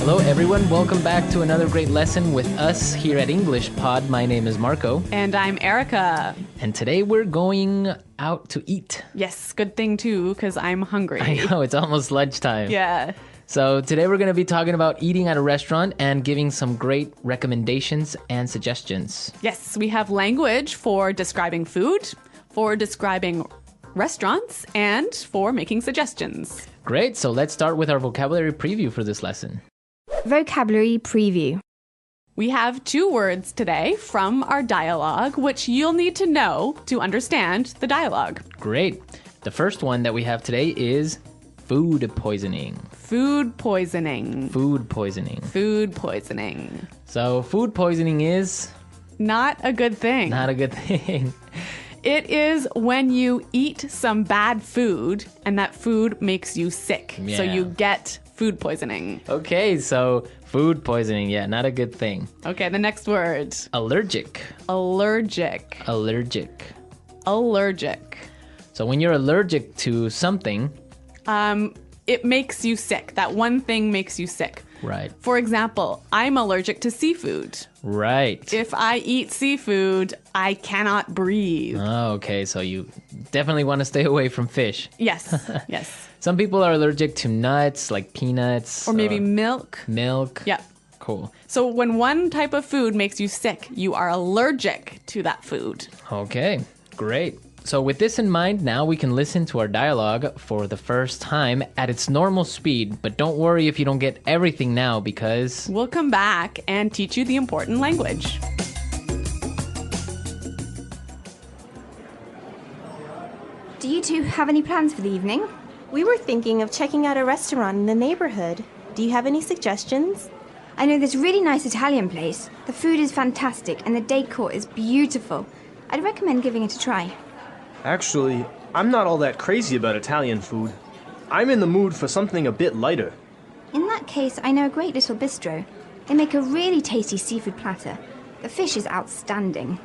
Hello everyone, welcome back to another great lesson with us here at English Pod. My name is Marco. And I'm Erica. And today we're going out to eat. Yes, good thing too, because I'm hungry. I know, it's almost lunchtime. Yeah. So today we're going to be talking about eating at a restaurant and giving some great recommendations and suggestions. Yes, we have language for describing food, for describing restaurants, and for making suggestions. Great, so let's start with our vocabulary preview for this lesson. Vocabulary preview. We have 2 words today from our dialogue, which you'll need to know to understand the dialogue. Great. The first one that we have today is food poisoning. Food poisoning. Food poisoning. Food poisoning. So food poisoning is Not a good thing. not a good thing. It is when you eat some bad food and that food makes you sick. So Yeah. you get food poisoning. Okay, so food poisoning, yeah, not a good thing. Okay, the next word. Allergic. Allergic. Allergic. Allergic. So when you're allergic to something, It makes you sick. That one thing makes you sick. right, For example, I'm allergic to seafood. right. If I eat seafood, I cannot breathe. Oh, okay, so you definitely want to stay away from fish. Yes, yes. Some people are allergic to nuts, like peanuts. Or maybe milk. milk. Yeah. Cool. So when one type of food makes you sick, you are allergic to that food. Okay, great. So with this in mind, now we can listen to our dialogue for the first time at its normal speed. But don't worry if you don't get everything now because... We'll come back and teach you the important language. Do you two have any plans for the evening? We were thinking of checking out a restaurant in the neighborhood. Do you have any suggestions? I know this really nice Italian place. The food is fantastic and the decor is beautiful. I'd recommend giving it a try. Actually, I'm not all that crazy about Italian food. I'm in the mood for something a bit lighter. In that case, I know a great little bistro. They make a really tasty seafood platter. The fish is outstanding.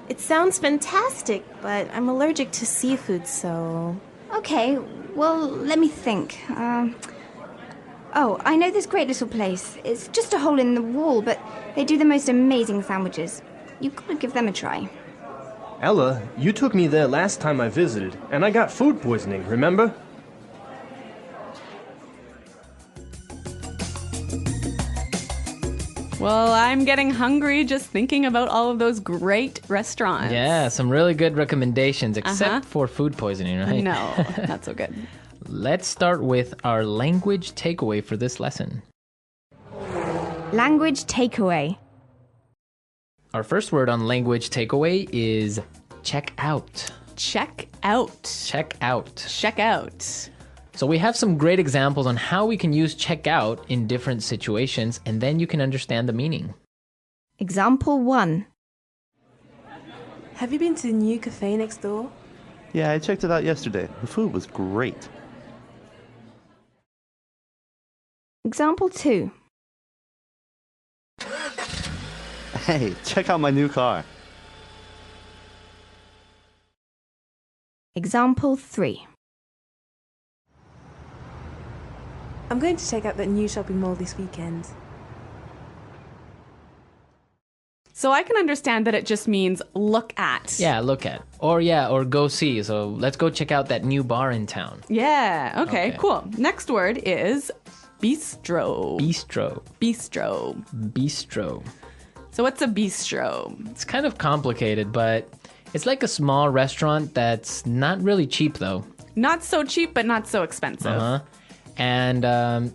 It sounds fantastic, but I'm allergic to seafood, so... Okay, well, let me think. Oh, I know this great little place. It's just a hole in the wall, but they do the most amazing sandwiches. You've got to give them a try. Ella, you took me there last time I visited, and I got food poisoning, remember? Well, I'm getting hungry just thinking about all of those great restaurants. Yeah, some really good recommendations, except for food poisoning, right? No, not so good. Let's start with our language takeaway for this lesson. Language takeaway. Our first word on language takeaway is check out. Check out. Check out. Check out. So we have some great examples on how we can use check out in different situations, and then you can understand the meaning. Example 1. Have you been to the new cafe next door? Yeah, I checked it out yesterday. The food was great. Example 2. Hey, check out my new car. Example 3. I'm going to check out that new shopping mall this weekend. So I can understand that it just means look at. Yeah, look at. Or go see. So let's go check out that new bar in town. Yeah, okay, Okay. cool. Next word is bistro. Bistro. Bistro. Bistro. So what's a bistro? It's kind of complicated, but it's like a small restaurant that's not really cheap though. Not so cheap, but not so expensive. Uh-huh. And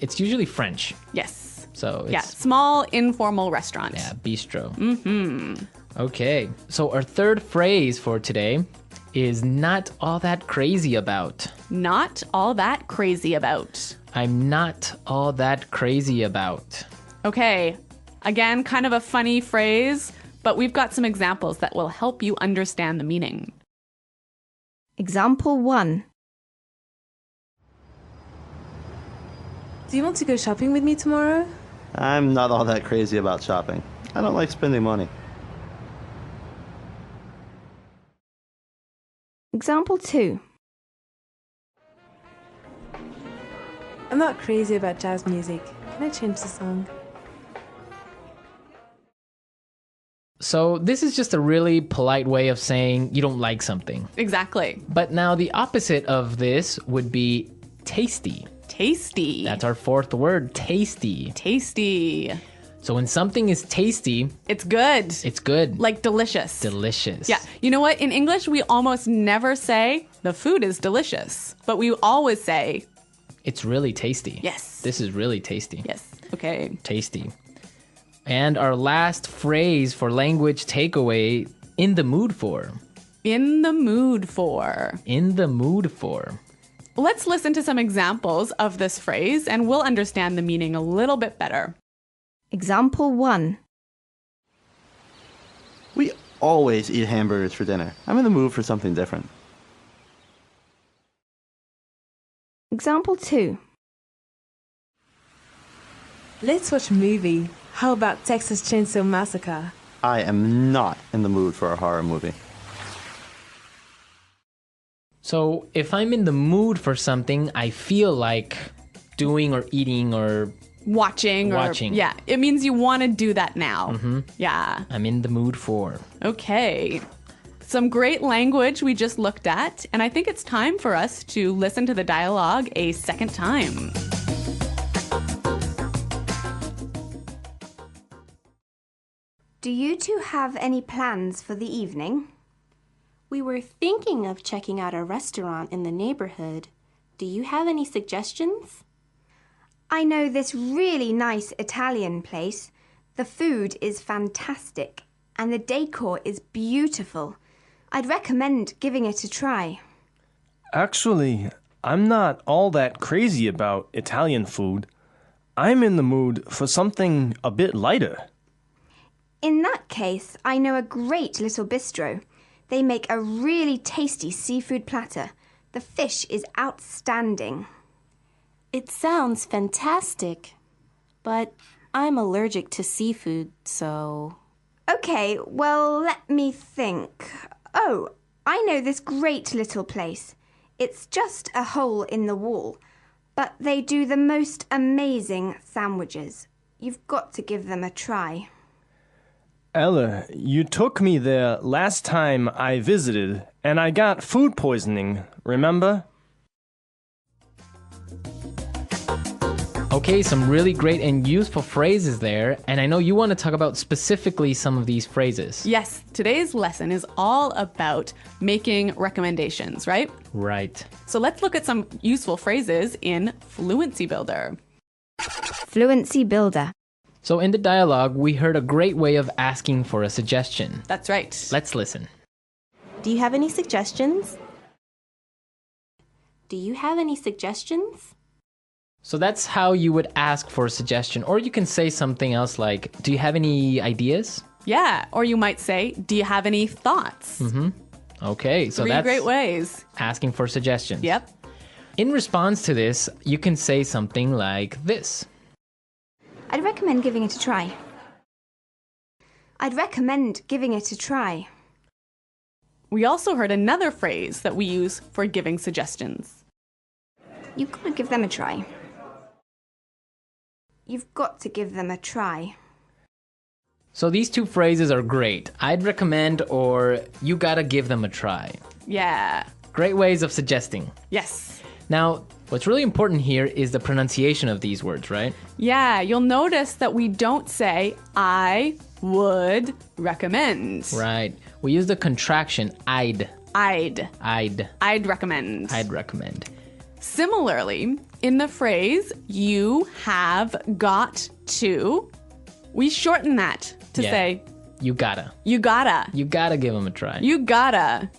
it's usually French. Yes. So it's Yeah, small informal restaurant. yeah, bistro. Mm-hmm. Okay. So our third phrase for today is not all that crazy about. Not all that crazy about. I'm not all that crazy about. Okay, again, kind of a funny phrase, but we've got some examples that will help you understand the meaning. Example 1. Do you want to go shopping with me tomorrow? I'm not all that crazy about shopping. I don't like spending money. Example 2. I'm not crazy about jazz music, Can I change the song? So this is just a really polite way of saying you don't like something. Exactly. But now the opposite of this would be tasty. Tasty. That's our fourth word, tasty. Tasty. So when something is tasty, It's good. it's good. Like delicious. Delicious. Yeah. You know what? In English, we almost never say the food is delicious, but we always say, It's really tasty. yes. This is really tasty. Yes. Okay. Tasty. And our last phrase for language takeaway, in the mood for. In the mood for. In the mood for. Let's listen to some examples of this phrase and we'll understand the meaning a little bit better. Example 1. We always eat hamburgers for dinner. I'm in the mood for something different. Example 2. Let's watch a movie. How about Texas Chainsaw Massacre? I am not in the mood for a horror movie. So if I'm in the mood for something, I feel like doing or eating or Watching. Yeah. It means you want to do that now. Mm-hmm. Yeah. I'm in the mood for. Okay. Some great language we just looked at, and I think it's time for us to listen to the dialogue a second time. Do you two have any plans for the evening? We were thinking of checking out a restaurant in the neighborhood. Do you have any suggestions? I know this really nice Italian place. The food is fantastic and the decor is beautiful. I'd recommend giving it a try. Actually, I'm not all that crazy about Italian food. I'm in the mood for something a bit lighter. In that case, I know a great little bistro. They make a really tasty seafood platter. The fish is outstanding. It sounds fantastic, but I'm allergic to seafood, so... Okay, well, let me think. Oh, I know this great little place. It's just a hole in the wall, but they do the most amazing sandwiches. You've got to give them a try. Ella, you took me there last time I visited, and I got food poisoning, remember? Okay, some really great and useful phrases there, and I know you want to talk about specifically some of these phrases. Yes, today's lesson is all about making recommendations, right? Right. So let's look at some useful phrases in Fluency Builder. Fluency Builder. So in the dialogue, we heard a great way of asking for a suggestion. That's right. Let's listen. Do you have any suggestions? Do you have any suggestions? So that's how you would ask for a suggestion. Or you can say something else like, do you have any ideas? Yeah, or you might say, do you have any thoughts? Okay, so Three that's great ways. asking for suggestions. Yep. In response to this, you can say something like this. I'd recommend giving it a try. I'd recommend giving it a try. We also heard another phrase that we use for giving suggestions. You've got to give them a try. You've got to give them a try. So these two phrases are great. I'd recommend or you gotta give them a try. Yeah. Great ways of suggesting. Yes. Now, what's really important here is the pronunciation of these words, right? Yeah, you'll notice that we don't say, I would recommend. Right. We use the contraction I'd. I'd recommend. I'd recommend. Similarly, in the phrase, you have got to, we shorten that to say, You gotta. you gotta. You gotta give them a try. You gotta.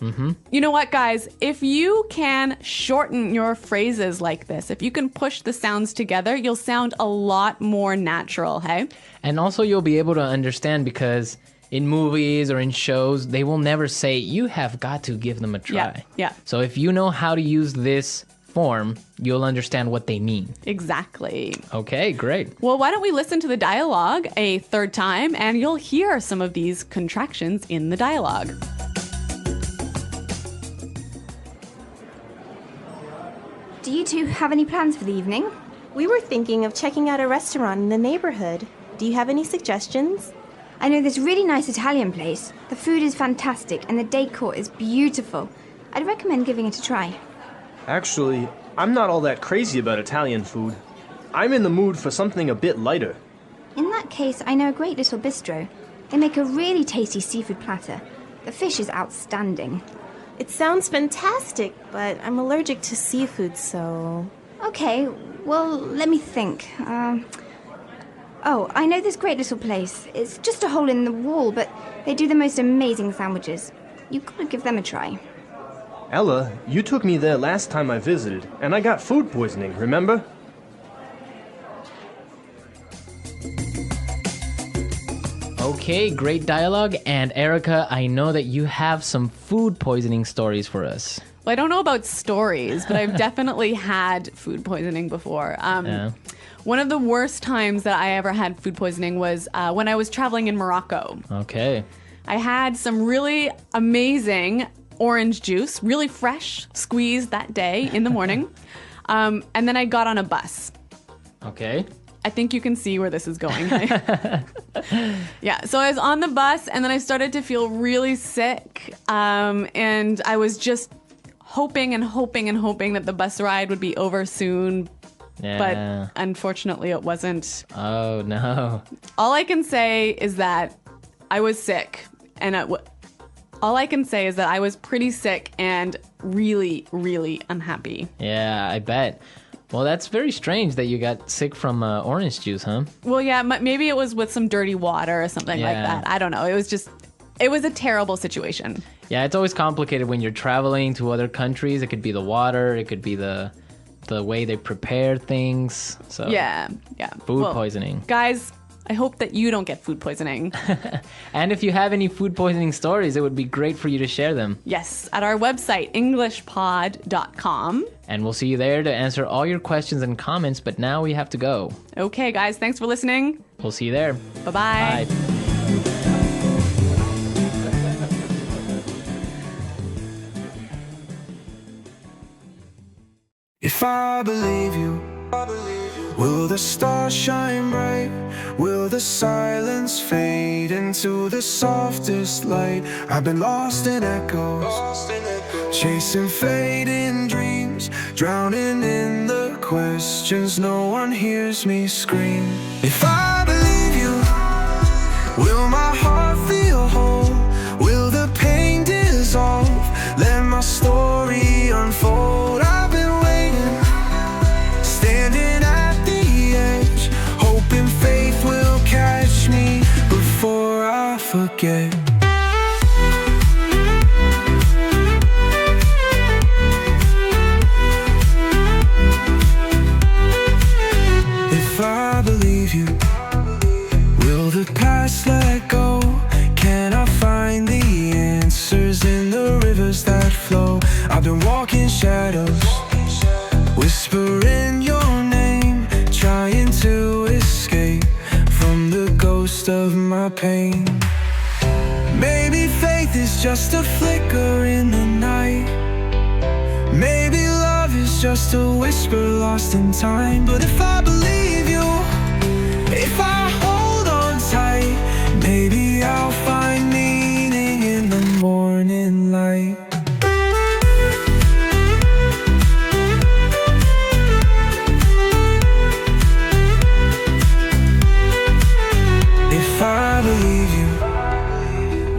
You know what, guys? If you can shorten your phrases like this, if you can push the sounds together, you'll sound a lot more natural, hey? And also you'll be able to understand because in movies or in shows, they will never say, you have got to give them a try. Yeah. So if you know how to use this form, you'll understand what they mean. Exactly. Okay, great. Well, why don't we listen to the dialogue a third time and you'll hear some of these contractions in the dialogue. Do you two have any plans for the evening? We were thinking of checking out a restaurant in the neighborhood. Do you have any suggestions? I know this really nice Italian place. The food is fantastic and the decor is beautiful. I'd recommend giving it a try. Actually, I'm not all that crazy about Italian food. I'm in the mood for something a bit lighter. In that case, I know a great little bistro. They make a really tasty seafood platter. The fish is outstanding. It sounds fantastic, but I'm allergic to seafood, so... Okay, well, let me think. Oh, I know this great little place. It's just a hole in the wall, but they do the most amazing sandwiches. You've got to give them a try. Ella, you took me there last time I visited, and I got food poisoning, remember? Okay, great dialogue. And Erica, I know that you have some food poisoning stories for us. Well, I don't know about stories, but I've definitely had food poisoning before. Yeah. One of the worst times that I ever had food poisoning was when I was traveling in Morocco. Okay. I had some really amazing orange juice, really fresh, squeezed that day in the morning. And then I got on a bus. Okay. I think you can see where this is going. Yeah, so I was on the bus and then I started to feel really sick. And I was just hoping that the bus ride would be over soon. Yeah. But unfortunately it wasn't. Oh, no. All I can say is that I was sick. And all I can say is that I was pretty sick and really, really unhappy. Yeah, I bet. Well, that's very strange that you got sick from orange juice, huh? Well, yeah, maybe it was with some dirty water or something like that. I don't know. It was a terrible situation. Yeah, it's always complicated when you're traveling to other countries. It could be the water, it could be the way they prepare things. So Yeah. Food poisoning. Guys, I hope that you don't get food poisoning. And if you have any food poisoning stories, it would be great for you to share them. Yes, at our website, englishpod.com. And we'll see you there to answer all your questions and comments, but now we have to go. Okay, guys, thanks for listening. We'll see you there. Bye-bye. Bye. If I believe you, will the stars shine bright? Will the silence fade into the softest light? I've been lost in echoes, chasing fading dreams, drowning in the questions. No one hears me scream. If I believe you, will my heart feel whole? Will the pain dissolve? Let my story unfold. I've been waiting, standing at the edge, hoping faith will catch me before I forget. If I believe you, will the past let go? Can I find the answers in the rivers that flow? I've been walking shadows, whispering your name, trying to escape from the ghost of my pain. Maybe faith is just a flicker in the night. Maybe love is just a whisper lost in time. But if I believe you, if I hold on tight, maybe I'll find meaning in the morning light. If I believe you,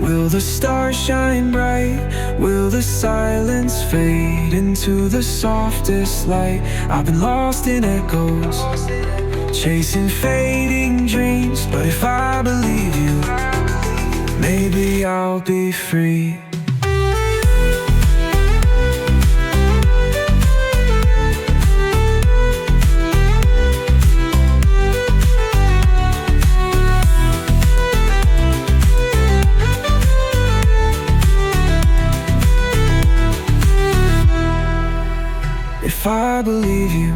will the stars shine bright? Will the silence fade into the softest light? I've been lost in echoes, chasing fading dreams. But if I believe you, maybe I'll be free. If I believe you,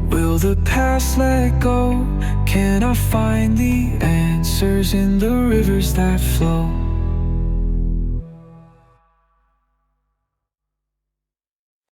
will the past let go? Can I find the answers in the rivers that flow?